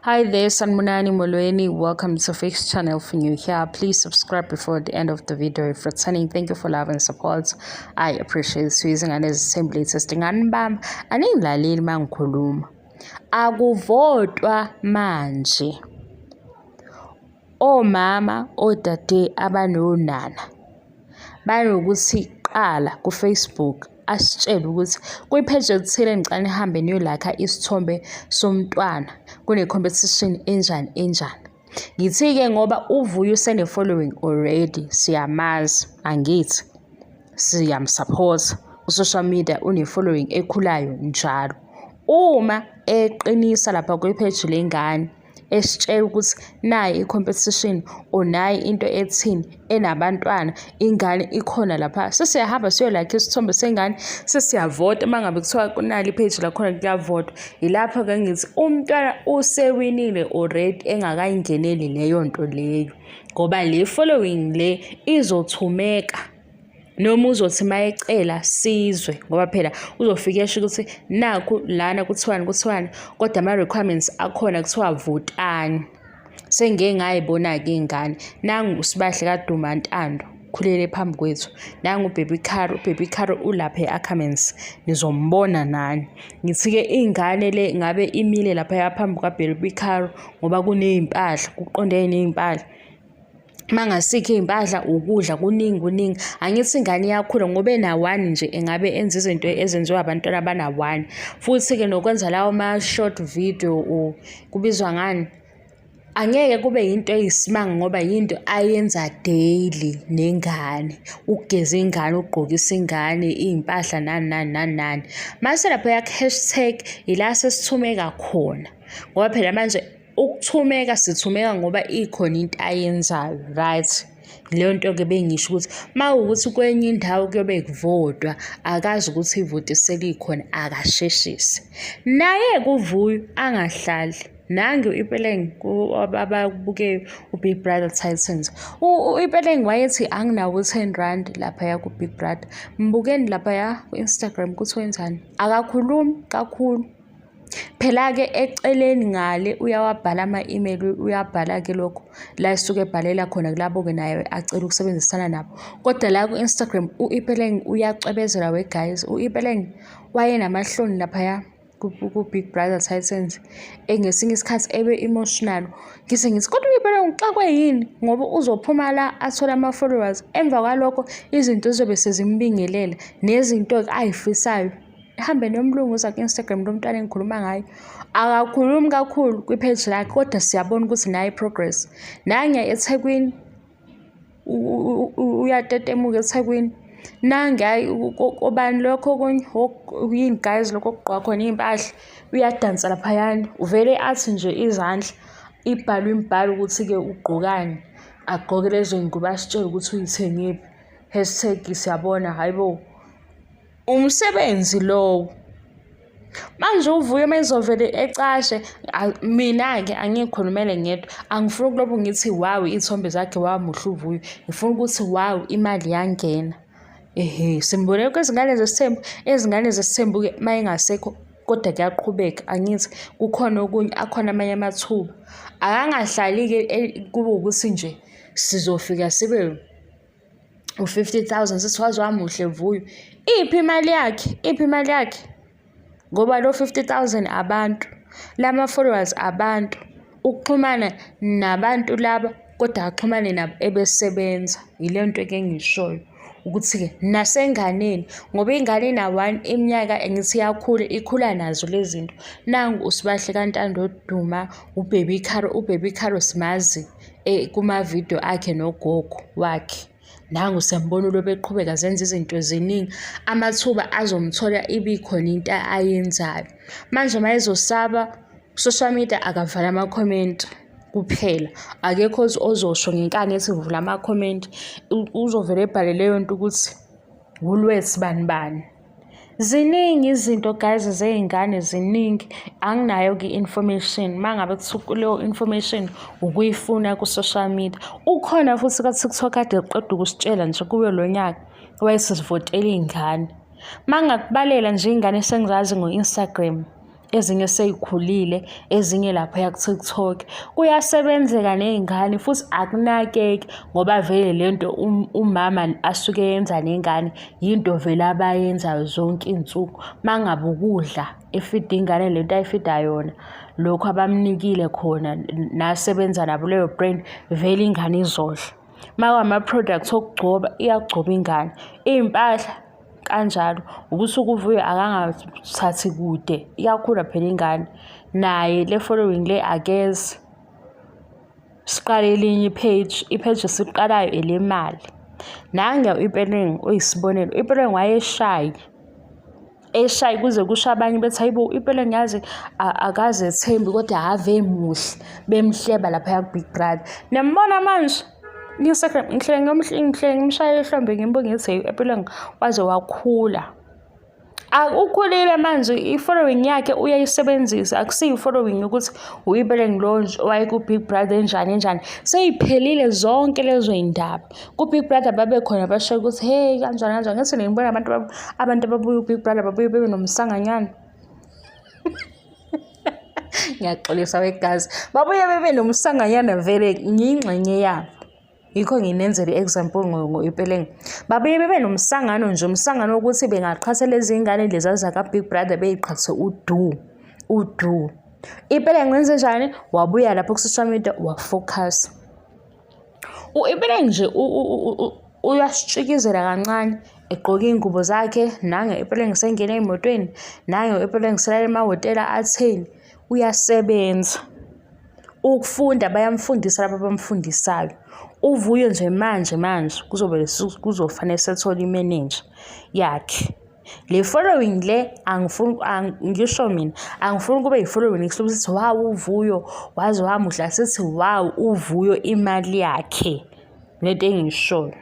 Hi there, Sanmunani Molweni. Welcome to Fix channel. If you're new here, please subscribe before the end of the video. If returning, thank you for love and support. I appreciate using and assembly testing and bam and in la mankhuluma. Akuvotwa manje. Omama odade abanonana banokuthi qala ku Facebook asitshela ukuthi kwi-page ethile ngicela nihambe niyolakha isithombe somntwana kune competition enjani. Ngithi-ke ngoba uVuyo usene following already, siyamazi, angithi siyamsupport ku-social media, une following ekhulayo njalo. Uma eqinisa lapha kwi-page lengane esitshela ukuthi nayi i-competition or nayi into ethini enabantwana, ingane ikhona lapha, sesiyahamba siyolakha isithombe sengane, sesiyavota. Uma ngabe kuthiwa kunali i-page lakhona kuyavotwa, yilapho-ke ngithi umntwana usewinile already engakayingeneli leyo nto leyo, ngoba le following le izothumeka noma uzothi mayecela sizwe, ngoba phela uzofika esho ukuthi nakhu lana kuthiwani kodwa ama-requirements akhona kuthiwa votani. Sengike ngayibona-ke ingane, nangu uSibahle kaDumantando khulele phambi kwethu, nangu uBaby Caro ulapha e-Ackermans, nizombona nani. Ngithi-ke ingane le ngabe imile lapha yaphambi kwaBaby Caro ngoba kuney'mpahla, kuqondene ney'mpahla. Mangasikho iy'mpahla, ukudla kuningi. Angithi ingane iyakhula ngoba ena-1 nje engabe enza izinto ezenziwa abantwana abana-1. Futhi-ke nokwenza lawo ma-short video kubizwa ngani, angeke kube yinto eyisimanga ngoba yinto ayenza daily nengane, ukugeza ingane, ukugqokisa ingane, iy'mpahla nani. Mase lapho yak-hashtag ila sesithumeka khona, ngoba phela manje ukuthumeka sithumeka ngoba ikhona into ayenzayo, right? Leyo nto-ke bengisho ukuthi mawukuthi kwenye indawo kuyobe kuvotwa, akazi ukuthi ivoti selikhona, akasheshise. Naye kuVuyo angahlali. Nangu iPeleng ababuke uBig Brother Titans. iPeleng wayethi anginawo 10 rand laphaya kuBig Brother. Mbukeni laphaya ku-Instagram kuthi wenzani. Akakhulumi kakhulu. Phela-ke eceleni ngale uyawabhala ama-email, uyabhala-ke lokho la esuke ebhalela khona kulabo-ke naye acela ukusebenzisana nabo. Kodwa la ku-Instagram iPeleng uyacwebezela guys. iPeleng wayenamahloni laphaya ku-Big Brother Titans, ngesinye isikhathi ebe-emotional. Ngithi kodwa iPeleng uxakwe yini ngoba uzophuma la athola ama-followers, emva kwalokho izinto zizobe sezimbingelela nezinto-ke ayifisayo. Hambe nomlunguza ku-Instagram lo mntwana engikhuluma ngayo, akakhulumi kakhulu kwi-page lakhe, kodwa siyabona ukuthi nayo i-progress. Nange eThekwini uyatetemuka eThekwini, nange obani lokho okunye yini guys, lokho okugqoka khona iy'mpahla, uyadansa laphayana, uvele athi nje izandla ibhalwe imibhalo ukuthi-ke ugqokani, agqoke lezo y'ngubo asitshele ukuthi uyithengiphi, hashtag siyabona, hayibo umsebenzi lowo. Manje uVuyo mayizovele ecashe, mina-ke angikhulumele ngedwa, angifuni ukulobo ngithi wow iy'thombe zakhe wamuhle uVuyo, ngifuna ukuthi wow imali yangena. Simbone kwezingane zesithembu, ezingane zesithembu-ke mayengasekho kodwa kuyaqhubeka, angithi kukhona okunye, akhona amanye amathuba. Akangahlali-ke kube ukuthi nje sizofika sibe u-50,000 sithi wazi wamuhle Vuyo. Iphi imali yakhe? Ngoba lo 50,000 abantu, lama followers abantu, ukuxhumana nabantu laba kodwa axhumane nabo ebesebenza. Ile nto-ke engishoyo ukuthi-ke nasenganeni, ngoba ingane ena-1 iminyaka engithi ikhula nazo lezi zinto. Nangu uSibahle kaNtando Duma, uBaby Caro simazi kuma-video akhe nogogo wakhe. Nangu siyambona ulobe eqhubeka zenza izinto ziningi, amathuba azomthola ibikhona into ayenzayo. Manje mayezosaba social media akavala ama-comment kuphela, akekho ozosho ngenkani ethi vula ama-comment, uzovele ebhale leyo nto ukuthi Woolworths bani. Ziningi izinto guys zey'ngane ziningi, anginayo-ke i-information. Mangabe kuthiwa leyo information ukuyifuna ku-social media, ukhona futhi ka-TikTok kade eqeda ukusitshela nje kuyo lo nyaka wayesivotela iy'ngane. Mangakubalela nje iy'ngane esengizazi ngo-Instagram, ezinye seyikhulile, ezinye lapha ku-TikTok. Kuyasebenzeka ney'ngane futhi akunakeki ngoba vele lento umama asuke yenza nengane yinto vele abayenzayo zonke iy'nsuku. Uma ngabe ukudla efida ingane lento ayifida yona, lokhu abamnikile khona nasebenza nabo leyo brand, vele ingane izodla. Uma kwama-products okugcoba, iyagcoba ingane. Iy'mpahla kanjalo, ubusuke uVuyo akangathathi kude, iyakhula phela ingane. Naye le following le akeze siqale elinye ipage esiqalayo elemali. Nangu u-Ipeleng uyisibonelo, u-Ipeleng wayeshayi kuze kusho abanye bethi hayibo u-Ipeleng yazi akaze ethembi kodwa ave muhle, bemhleba lapha ku-Big Brother. Niyambona manje ngihle ngimshaye ihlombe ngimbuke ngithi u-Ipeleng waze wakhula. Ukhulile manje, i-following yakhe uyayisebenzisa, akusiyo i-following ukuthi u-Ipeleng lo wayeku-Big Brother enjani. Seyiphelile zonke lezo y'ndaba. Ku-Big Brother babekhona basho ukuthi hey kanjani. Ngithi ngibona abantu ababuya ku-Big Brother babuye bebe nomsanganyana. Ngiyaxolisa wegazi. Babuye bebe nomsanganyana vele ngiyingxenye yabo. Yikho nginenzela i-example ngo-Ipeleng. Babuye bebe nomsangano nje, umsangano wokuthi bengaqhatha lezi ngane lezi zaka-Big Brother beyiqhathe uDu. Ipeleng wenze njani? Wabuya lapho ku-social media wafocus. U-Ipeleng nje uyasitshikizela kancane, egqoka iy'ngubo zakhe. Nange Ipeleng sengena emotweni, nange Ipeleng selala emahhotela atheni. Uyasebenza. Ukufunda bayamfundisa laba abamfundisayo. UVuyo nje manje kuzofanele sethola imeneja yakhe. Le following le ngisho mina angifuni kube yi-following ekuhluka ukuthi wow uVuyo waze wamuhla, sithi wow uVuyo imali yakhe. Lento engiyishoyo.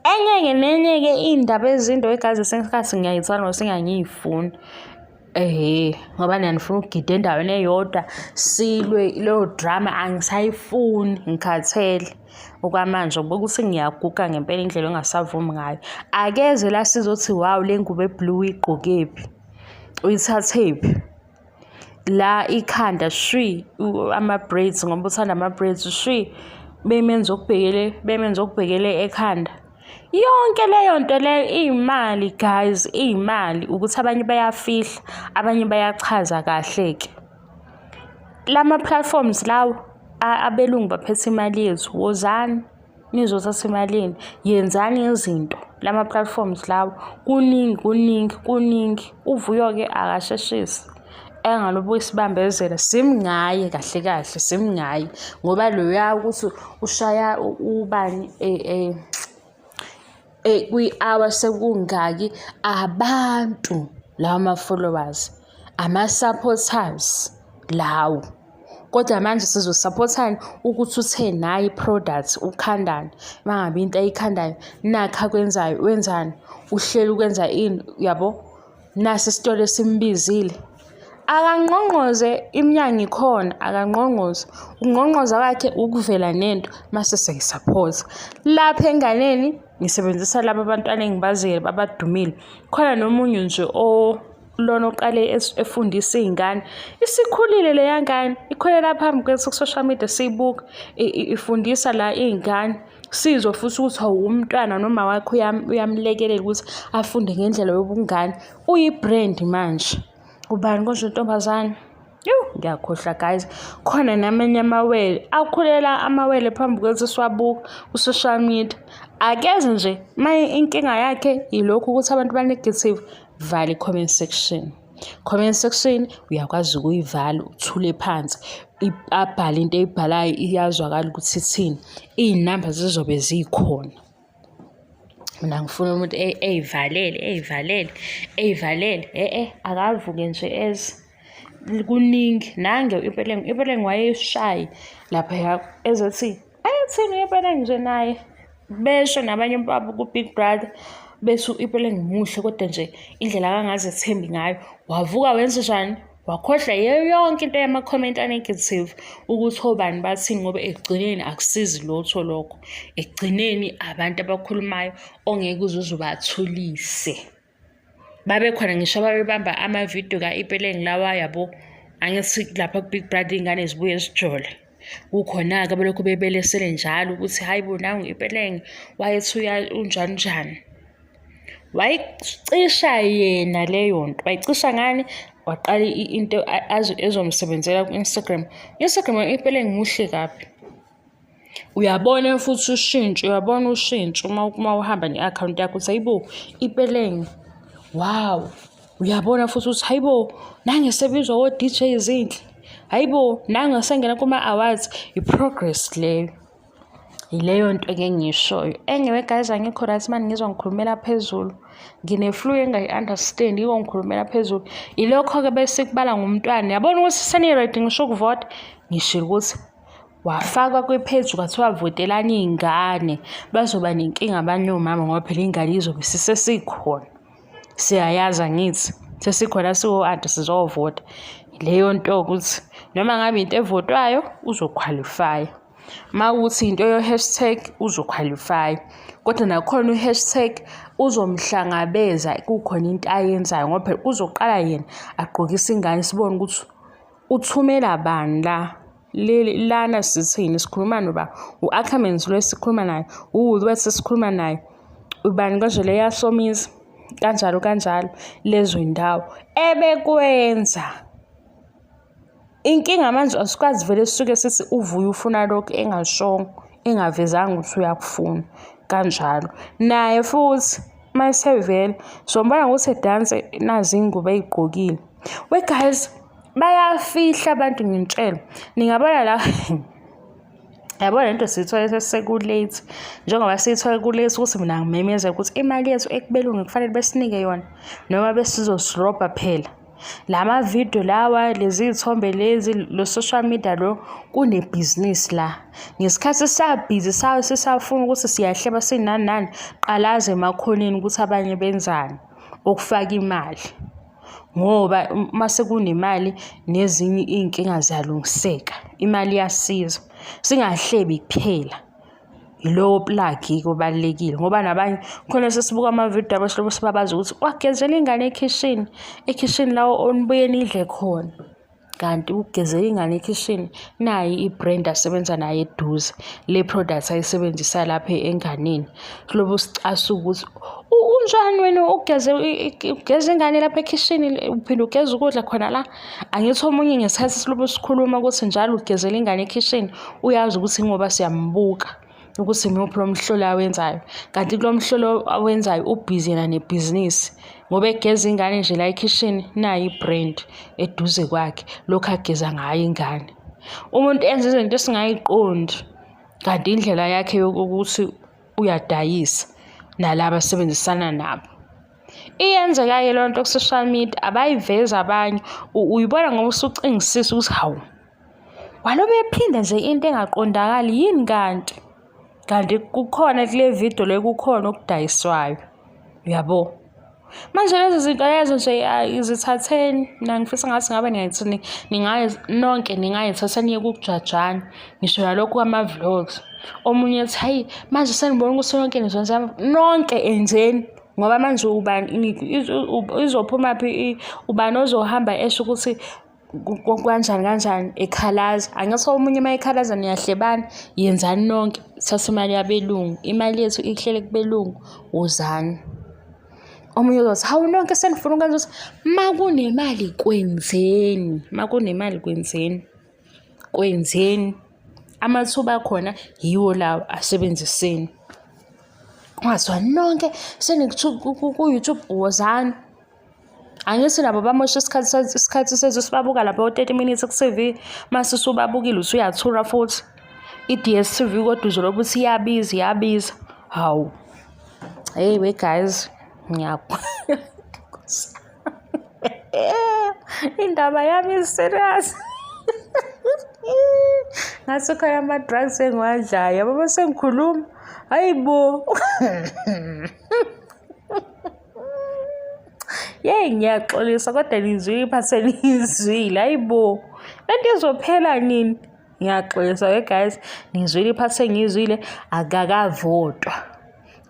Enye nenye-ke iy'ndaba ezinto egazi sengisikhathi ngiyayithanda ngosengangiyifuni. Ngoba nifuna ukugida endaweni eyodwa silwe leyo drama angisayifuni, ngikhathele okwamanje ukuthi ngiyaguga ngempela indlela engasavumi ngayo. Akeze la sizothi wow le ngubo eblue igqokephi, uyithathephi. La ikhanda shwi ama-braids ngoba uthanda ama-braids bemenza okubhekele ekhanda. Yonke leyo nto leyo iy'mali guys, iy'mali ukuthi abanye bayafihla, abanye bayachaza kahle-ke. Lama-platforms lawo abelungu baphethe imali yethu, wozani nizothatha imali yenu, yenzani izinto. Lama-platforms lawo kuningi. UVuyo-ke akasheshisi, engalobu isibambezela simngaye kahle simngaye ngoba loya ukuthi ushaya ubani kwi-hour sekungaki abantu lawo ma-followers, ama-supporters lawo. Kodwa manje sizosupportani ukuthi utheni naye i-product ukhandani. Uma ngabe into ayikhandayo nakho akwenzayo wenzani, uhleli ukwenza ini yabo, nasi isitolo esimbizile. Akangqongqoze iminyango ikhona, akangqongqoze. Ukungqongqoza kwakhe ukuvela nento mase siyisupport. Lapha enganeni ngisebenzisa laba abantwana engibaziyo babadumile. Khona nomunye nje lona oqale efundisa iy'ngane. Isikhulile leya ngane, ikholela phambi kwethu ku-social media siyibuka, ifundisa la iy'ngane. Sizwe futhi ukuthi umntwana noma wakho uyamlekelela ukuthi afunde ngendlela yobungane. Uyi-brand manje. Ubani konje intombazane? Ngiyakhohlwa guys. Khona namanye amawele akhulela amawele phambi kwethu siwabuka ku-social media. Akeze nje inkinga yakhe yilokhu ukuthi abantu ba-negative, vala i-comment section. Comment section uyakwazi ukuyivala, uthule phansi, abhale into eyibhalayo iyazwakala ukuthi ithini. Iy'namba zizobe zikhona. Mina ngifuna umuntu eyivalele. Akavuke nje kuningi. Nange u-Ipeleng wayeshayi lapha ezothi ayethini u-Ipeleng nje naye. Besho nabanye babo ku-Big Brother bethi u-Ipeleng muhle kodwa nje indlela akangaze ethembi ngayo. Wavuka wenza njani? Wakhohlwa yonke into yama-comment a-negative ukuthi obani bathini ngoba ekugcineni akusizi lutho lokho. Ekugcineni abantu abakhulumayo ongeke uzuze ubathulise. Babekhona ngisho babebamba ama-video ka-Ipeleng lawa yabo angithi lapha ku-Big Brother iy'ngane zibuye zijole. Kukhona-ke belokhu bebelesele njalo ukuthi hayi bo nangu ipelenge wayethi unjani njani. Wayicisha yena leyo nto, wayicisha ngani? Waqala into ezomsebenzela ku-Instagram. Instagram ipelenge muhle kabi. Uyabona futhi ushintsho uma uhamba ne-akhawunti yakho uthi hayibo ipelenge, wow. Uyabona futhi ukuthi hayibo nangesebizwa o-DJ Zinhle, hayibo nangesengena kuma-awards, i-progress leyo. Yileyo nto-ke engiyishoyo. Anyway guys, angikho right manje ngizwa ngikhulumela phezulu. Ngine-flu engayi-understand, yiko ngikhulumela phezulu. Ilokho-ke bese kubala ngumntwana. Yabona ukuthi seni-ready ngisho ukuvota? Ngishilo ukuthi wafakwa kwi-page kwathiwa votelani iy'ngane. Bazoba nenkinga abanye omama ngoba phela ingane izobe sesikhona. Siyayazi angithi sesikhona siwo-anti sizovota. Leyo nto ukuthi noma ngabe into evotwayo uzokhwalifaya. Mawukuthi into yo-hashtag uzokhwalifaya. Kodwa nakhona u-hashtag uzomhlangabeza kukhona into ayenzayo ngoba phela uzoqala yena agqokisa ingane sibone ukuthi uthumela bani la. Lana sithini sikhuluma noba u-Ackermans lo sikhuluma naye, uWoolworths sikhuluma naye, ubani konje le yaSomizi kanjalo lezo indawo ebekwenza. Inkinga manje asikwazi vele sisuke sithi uvuya ufuna lokho engashongo, engavezanga ukuthi uyakufuna kanjalo. Naye futhi mayisevele sombona ukuthi edanse nazi ingubo eyigqokile. We guys, bayafihla abantu ngintshela. Ningabona la yabona lento siyithola sesekulate njengoba siyithola kulate ukuthi mina ngimemeza ukuthi imali yethu ekubelungu kufanele besinike yona noma besizosirobha phela. Lama video lawa lezi ithombe lezi lo social media lo kunebhizinisi la. Ngesikhathi sabhizi sisafuna ukuthi siyahleba sinani qalaze emakhoneni ukuthi abanye benzani okufaka imali. Ngoba mase kunemali nezinye inkinga ziyalungiseka. Imali iyasiza. Singahlebi kuphela. Yilowo plug kubalekile ngoba nabanye khona sesibuka ama-video abahlobo sibabaza ukuthi wagezela ingane ekhishini lawo onibuye nidle khona. Kanti ukugezela ingane ekhishini nayi i-brand asebenza nayo eduze le product ayisebenzisa lapha enganeni. Lobo sicasa ukuthi unjani wena ugeza ingane lapha ekhishini uphinde ugeza ukudla khona la. Angithi omunye ngesikhathi silobo sikhuluma ukuthi njalo ugezela ingane ekhishini uyazi ukuthi ngoba siyambuka ukuthi imuphi lo mhlolo awenzayo. Kanti kulo mhlolo awenzayo ubhizi yena nebhizinisi ngoba egeza ingane nje la ekhishini nayi i-brand eduze kwakhe lokho ageza ngayo ingane. Umuntu enza izinto esingayiqondi kanti indlela yakhe yokuthi uyadayisa nalabo asebenzisana nabo. Iyenzeka-ke le nto ku-social media abayiveza abanye. Uyibona ngoba usucingisisa ukuthi hawu walobe ephinda nje into engaqondakali yini kanti kukhona kule video le kukhona okudayiswayo. Uyabo? Manje lezi zinto lezo nje izithatheni. Mina ngifisa ngathi ngabe ningayithatha niye kukujajana. Ngisho nalokhu kwama-vlogs. Omunye ethi hayi manje senibona ukuthi nonke nizonza nonke enzeni ngoba manje ubani izophuma phi ubani ozohamba esho ukuthi kanjani ekhalaza. Angithi omunye mayikhalaza niyahlebana yenzani nonke thatha imali yabelungu. Imali yethu ihlele kubelungu wozani. Omunye uzothi hawu nonke senifuna ukwenza ukuthi makunemali kwenzeni. Amathuba khona yiwo lawo asebenziseni. Ungathiwa nonke ku-YouTube wozani. Angithi nabo bamosha isikhathi sethu sibabuka lapho 30 minutes ku-TV mase usubabukile usuyathula futhi. I-DStv kodwa uzobe uthi iyabiza. Hawu. Hey we guys, indaba yami serious. Ngathi khona ama-drugs engiwadlayo yabo bese ngikhuluma. Hayibo. Ngiyaxolisa kodwa nizwile iphatheni izwile. Hayibo. Lento izophela nini? Ngiyaxolisa we guys. Nizwile iphathe ngizwile akakavotwa.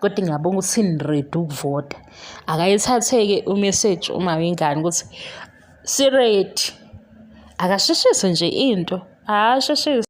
Kodwa ngiyabonga ukuthi ni-ready ukuvota. Akayithathe-ke umessage uma wengane ukuthi si-ready. akasheshise nje into, akasheshise.